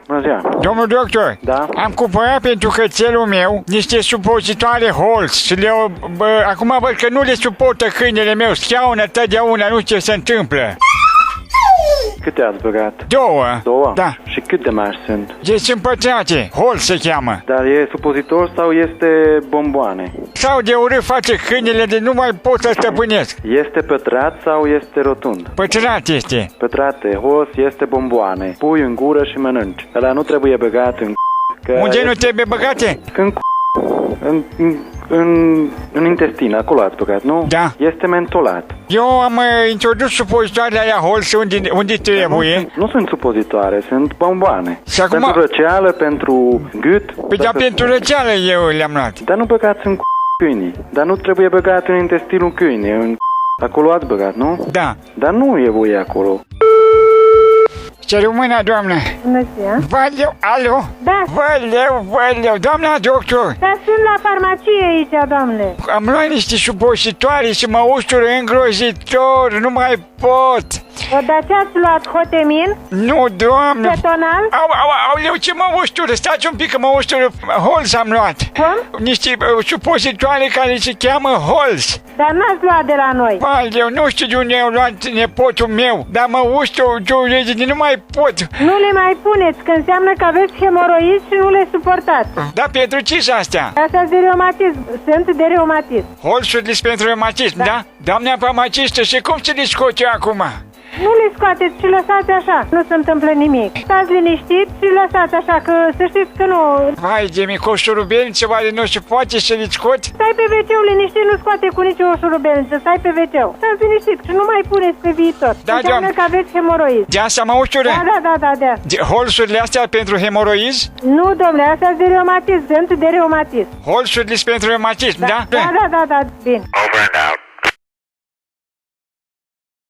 Bună ziua! Domnul doctor, Da? am cumpărat pentru cățelul meu niște supozitoare Halls și acum văd că nu le suportă câinele meu, schiaună totdeauna, nu știu ce se întâmplă. Câte ați băgat? Două. Două? Da. Și cât de mari sunt? Deci sunt pătrate, Halls se cheamă. Dar e supozitor sau este bomboane? Sau de urât face câinele de nu mai pot să stăpânesc. Este pătrat sau este rotund? Pătrat este. Pătrate, hos este bomboane. Pui în gură și mănânci. Ăla nu trebuie băgat în că Unde este... nu trebuie băgate? în intestin, acolo ați băgat, nu? Da. Este mentolat. Eu am introdus supozitoarele alea Halls unde trebuie. Nu sunt supozitoare, sunt bomboane. Și acum- Pentru răceală, pentru gât. Păi da, pentru răceală eu le-am luat. Dar nu băgați în câinii. Dar nu trebuie băgat în intestinul câinii. Acolo ați băgat, nu? Da. Dar nu e voie acolo. Ce rămână, doamnă? Bună ziua! Valeu, alo? Da, Valeu, doamna doctor. dar sunt la farmacie aici, doamne. Am luat niște supozitoare și mă ustură îngrozitor, nu mai pot. Dar ce ați luat? Hotemin? Nu, doamnă. Cetonal? Aoleu, ce mă ustură? Stați un pic că mă ustură. Halls am luat. Cum? Niște supozitoare care se cheamă Halls. Dar n-ați luat de la noi. Valeu, nu știu de unde au luat nepotul meu, dar mă ustură, nu mai pot. Nu le mai puneți, că înseamnă că aveți hemoroizi și nu le suportați. Da, pentru ce astea? Astea de reumatism. Sunt de reumatism. Halls-urile pentru reumatism, da? Doamna farmacistă, și cum se le scoate acum? Nu le scoateți și lăsați așa. Nu se întâmplă nimic. Stați liniștiți și lăsați așa, că să știți că nu... Vai de mine, cu o șurubelniță oare nu se poate să le scot? Stai pe wc liniștit, nu scoate cu nicio șurubelniță. Stai pe wc Stați liniștit și nu mai puneți pe viitor. Da, Înseamnă doamnă. că aveți hemoroizi. De asta mă ustură? Da. Halls-urile astea pentru hemoroizi? Nu, domnule, astea sunt de reumatism, sunt de reumatism. Halls-urile pentru reumatism, da? Da, bine. Over and out.